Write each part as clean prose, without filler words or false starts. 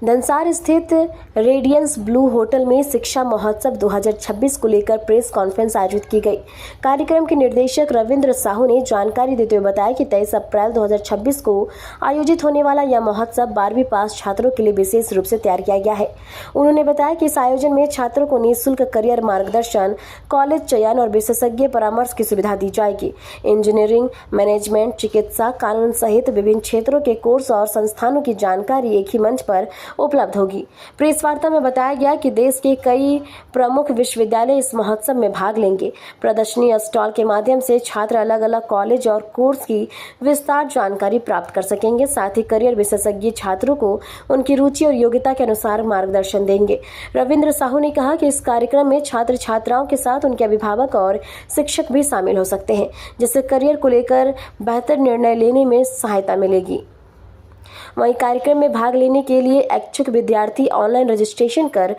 धनसार स्थित radiance Blu hotel में शिक्षा महोत्सव 2026 को लेकर प्रेस कॉन्फ्रेंस आयोजित की गई। कार्यक्रम के निदेशक रविंद्र साहू ने जानकारी देते हुए बताया कि 23 अप्रैल 2026 को आयोजित होने वाला यह महोत्सव 12वीं पास छात्रों के लिए विशेष रूप से तैयार किया गया है। उन्होंने बताया कि इस आयोजन में छात्रों को निःशुल्क करियर मार्गदर्शन, कॉलेज चयन और विशेषज्ञ परामर्श की सुविधा दी जाएगी। इंजीनियरिंग, मैनेजमेंट, चिकित्सा, कानून सहित विभिन्न क्षेत्रों के कोर्स और संस्थानों की जानकारी एक ही मंच पर उपलब्ध होगी। प्रेस वार्ता में बताया गया कि देश के कई प्रमुख विश्वविद्यालय इस महोत्सव में भाग लेंगे। प्रदर्शनी स्टॉल के माध्यम से छात्र अलग अलग कॉलेज और कोर्स की विस्तार जानकारी प्राप्त कर सकेंगे। साथ ही करियर विशेषज्ञ छात्रों को उनकी रुचि और योग्यता के अनुसार मार्गदर्शन देंगे। रविंद्र साहू ने कहा कि इस कार्यक्रम में छात्र छात्राओं के साथ उनके अभिभावक और शिक्षक भी शामिल हो सकते हैं, जिससे करियर को लेकर बेहतर निर्णय लेने में सहायता मिलेगी। वहीं कार्यक्रम में भाग लेने के लिए इच्छुक विद्यार्थी ऑनलाइन रजिस्ट्रेशन कर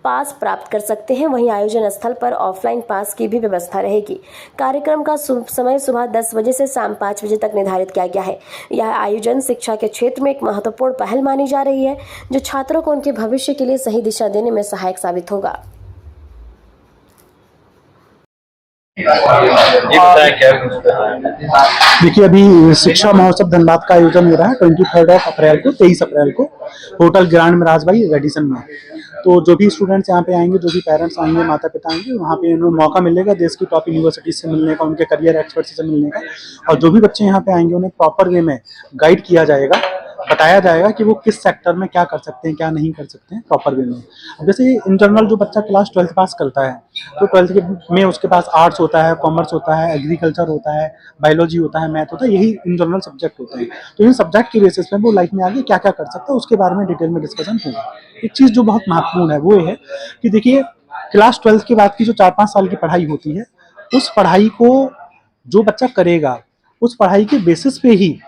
पास प्राप्त कर सकते हैं। वहीं आयोजन स्थल पर ऑफलाइन पास की भी व्यवस्था रहेगी। कार्यक्रम का समय सुबह 10 बजे से शाम 5 बजे तक निर्धारित किया गया है। यह आयोजन शिक्षा के क्षेत्र में एक महत्वपूर्ण पहल मानी जा रही है, जो छात्रों को उनके भविष्य के लिए सही दिशा देने में सहायक साबित होगा। देखिए, अभी शिक्षा महोत्सव धनबाद का आयोजन हो रहा है 23 अप्रैल को 23 अप्रैल को होटल ग्रांड मिराज भाई रेडिसन में। तो जो भी स्टूडेंट्स यहाँ पे आएंगे, जो भी पेरेंट्स आएंगे, माता पिता आएंगे, वहाँ पे उन्हें मौका मिलेगा देश की टॉप यूनिवर्सिटी से मिलने का, उनके करियर एक्सपर्ट से मिलने का। और जो भी बच्चे यहाँ पे आएंगे उन्हें प्रॉपर वे में गाइड किया जाएगा, बताया जाएगा कि वो किस सेक्टर में क्या कर सकते हैं, क्या नहीं कर सकते हैं प्रॉपर वे में। अब जैसे इन जनरल जो बच्चा क्लास 12 पास करता है तो 12 में उसके पास आर्ट्स होता है, कॉमर्स होता है, एग्रीकल्चर होता है, बायोलॉजी होता है, मैथ होता है, यही इन जनरल सब्जेक्ट होते हैं। तो इन सब्जेक्ट के बेसिस पे वो लाइफ में आगे क्या क्या कर सकता है उसके बारे में डिटेल में डिस्कशन होगा। एक चीज़ जो बहुत महत्वपूर्ण है वो ये है कि देखिए, क्लास 12 के बाद की जो 4-5 साल की पढ़ाई होती है, उस पढ़ाई को जो बच्चा करेगा उस पढ़ाई के बेसिस पे ही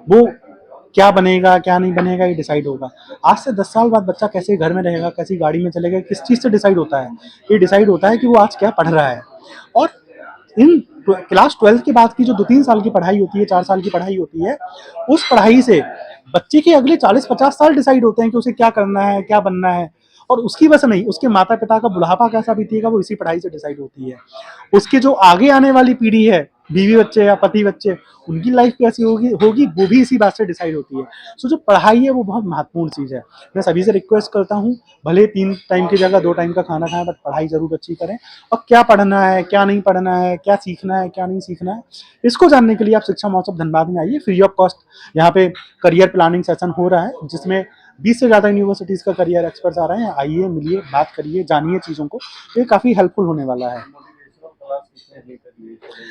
वो क्या बनेगा क्या नहीं बनेगा ये डिसाइड होगा। आज से 10 साल बाद बच्चा कैसे घर में रहेगा, कैसी गाड़ी में चलेगा, किस चीज़ से डिसाइड होता है? ये डिसाइड होता है कि वो आज क्या पढ़ रहा है। और इन क्लास 12 के बाद की जो 2-3 साल की पढ़ाई होती है, 4 साल की पढ़ाई होती है, उस पढ़ाई से बच्चे के अगले 40-50 साल डिसाइड होते हैं कि उसे क्या करना है, क्या बनना है। और उसकी वजह नहीं, उसके माता पिता का बुढ़ापा कैसा बीतेगा वो इसी पढ़ाई से डिसाइड होती है। उसके जो आगे आने वाली पीढ़ी है, बीवी बच्चे या पति बच्चे, उनकी लाइफ कैसी होगी वो भी इसी बात से डिसाइड होती है। सो जो पढ़ाई है वो बहुत महत्वपूर्ण चीज़ है। मैं सभी से रिक्वेस्ट करता हूँ, भले 3 टाइम की जगह 2 टाइम का खाना खाएं, बट पढ़ाई जरूर अच्छी करें। और क्या पढ़ना है, क्या नहीं पढ़ना है, क्या सीखना है, क्या नहीं सीखना है, इसको जानने के लिए आप शिक्षा महोत्सव धनबाद में आइए। फ्री ऑफ कॉस्ट यहाँ पे करियर प्लानिंग सेशन हो रहा है, जिसमें 20 से ज़्यादा यूनिवर्सिटीज़ का करियर एक्सपर्ट्स आ रहे हैं। आइए, मिलिए, बात करिए, जानिए चीज़ों को। ये काफ़ी हेल्पफुल होने वाला है।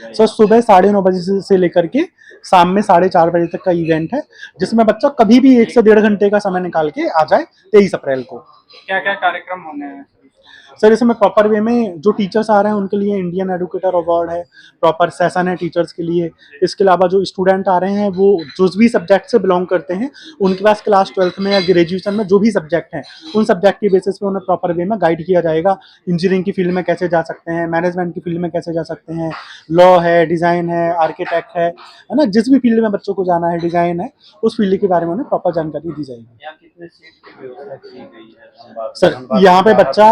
सर, सुबह 9:30 बजे से लेकर के शाम में 4:30 बजे तक का इवेंट है, जिसमें बच्चा कभी भी 1 से 1.5 घंटे का समय निकाल के आ जाए। 23 अप्रैल को क्या क्या कार्यक्रम होने हैं सर? इसमें प्रॉपर वे में जो टीचर्स आ रहे हैं उनके लिए इंडियन एडुकेटर अवार्ड है, प्रॉपर सेशन है टीचर्स के लिए। इसके अलावा जो स्टूडेंट आ रहे हैं वो जो भी सब्जेक्ट से बिलोंग करते हैं, उनके पास क्लास 12 में या ग्रेजुएशन में जो भी सब्जेक्ट हैं, उन सब्जेक्ट के बेसिस पे उन्हें प्रॉपर वे में गाइड किया जाएगा। इंजीनियरिंग की फील्ड में कैसे जा सकते हैं, मैनेजमेंट की फील्ड में कैसे जा सकते हैं, लॉ है, डिज़ाइन है, आर्किटेक्ट है ना, जिस भी फील्ड में बच्चों को जाना है, डिज़ाइन है, उस फील्ड के बारे में उन्हें प्रॉपर जानकारी दी जाएगी। कितने सीट की व्यवस्था की गई है सर, यहाँ पे बच्चा,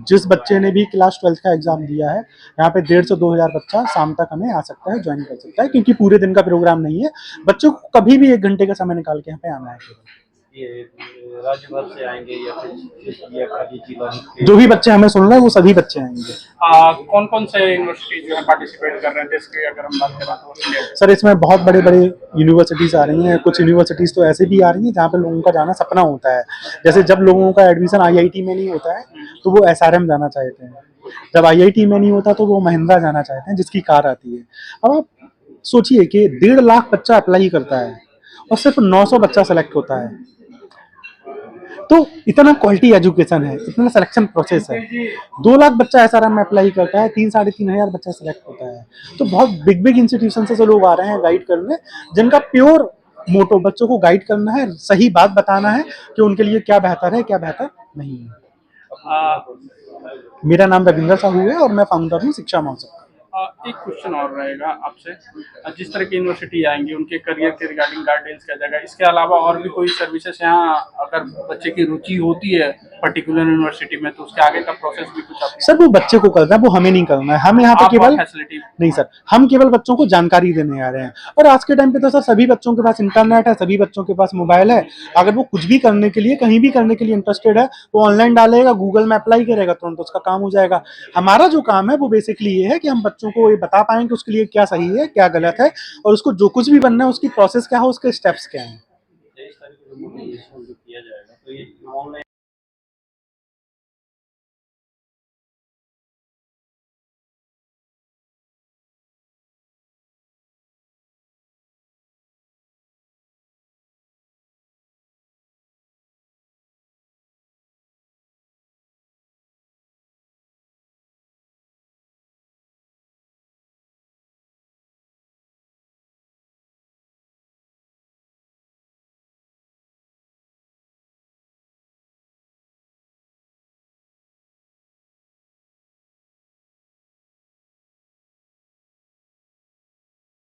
जिस बच्चे ने भी क्लास 12 का एग्जाम दिया है, यहाँ पे 1,500 से 2,000 बच्चा शाम तक हमें आ सकता है, ज्वाइन कर सकता है, क्योंकि पूरे दिन का प्रोग्राम नहीं है। बच्चों को कभी भी 1 घंटे का समय निकाल के यहाँ पे आना है। ये राज्य भर से आएंगे या फिर जो भी बच्चे हमें सुन रहे हैं वो सभी बच्चे आएंगे। कौन कौन से यूनिवर्सिटी जो है पार्टिसिपेट कर रहे हैं देश के, अगर हम बात करें तो? सर, इसमें बहुत बड़े बड़े यूनिवर्सिटीज़ आ रही हैं। कुछ यूनिवर्सिटीज़ तो ऐसे भी आ रही हैं जहाँ पे लोगों का जाना सपना होता है। जैसे जब लोगों का एडमिशन IIT में नहीं होता है तो वो SRM जाना चाहते हैं, जब IIT में नहीं होता तो वो महिंद्रा जाना चाहते हैं, जिसकी कार आती है। अब आप सोचिए कि 1.5 लाख बच्चा अप्लाई करता है और सिर्फ 900 बच्चा सेलेक्ट होता है। तो इतना क्वालिटी एजुकेशन है, इतना सिलेक्शन प्रोसेस है। 2 लाख बच्चा SRM में अप्लाई करता है, 3-3.5 हज़ार बच्चा सेलेक्ट होता है। तो बहुत बिग बिग इंस्टीट्यूशन से लोग आ रहे हैं गाइड करने, जिनका प्योर मोटो बच्चों को गाइड करना है, सही बात बताना है कि उनके लिए क्या बेहतर है, क्या बेहतर नहीं है। मेरा नाम रविंद्र साहू है और मैं फाउंडर हूँ शिक्षा महोत्सव का। एक क्वेश्चन और रहेगा आपसे। जिस तरह की यूनिवर्सिटी आएंगी उनके करियर के रिगार्डिंग गाइडेंस किया जाएगा, इसके अलावा और भी कोई सर्विसेज यहाँ अगर बच्चे की रुचि होती है पर्टिकुलर यूनिवर्सिटी में तो उसके आगे का प्रोसेस भी कुछ आप सर वो बच्चे को करना है, वो हमें नहीं करना है। हम यहाँ पे केवल फैसिलिटी नहीं सर, हम केवल बच्चों को जानकारी देने आ रहे हैं। और आज के टाइम पे तो सर सभी बच्चों के पास इंटरनेट है, सभी बच्चों के पास मोबाइल है। अगर वो कुछ भी करने के लिए, कहीं भी करने के लिए इंटरेस्टेड है, वो ऑनलाइन डालेगा, गूगल में अप्लाई करेगा, तुरंत उसका काम हो जाएगा। हमारा जो काम है वो बेसिकली ये है कि हम बच्चों को ये बता पाएं कि उसके लिए क्या सही है, क्या गलत है, और उसको जो कुछ भी बनना है उसकी प्रोसेस क्या है, उसके स्टेप्स क्या है। इस तरह के मोटिवेशन जो किया जाएगा तो ये ऑनलाइन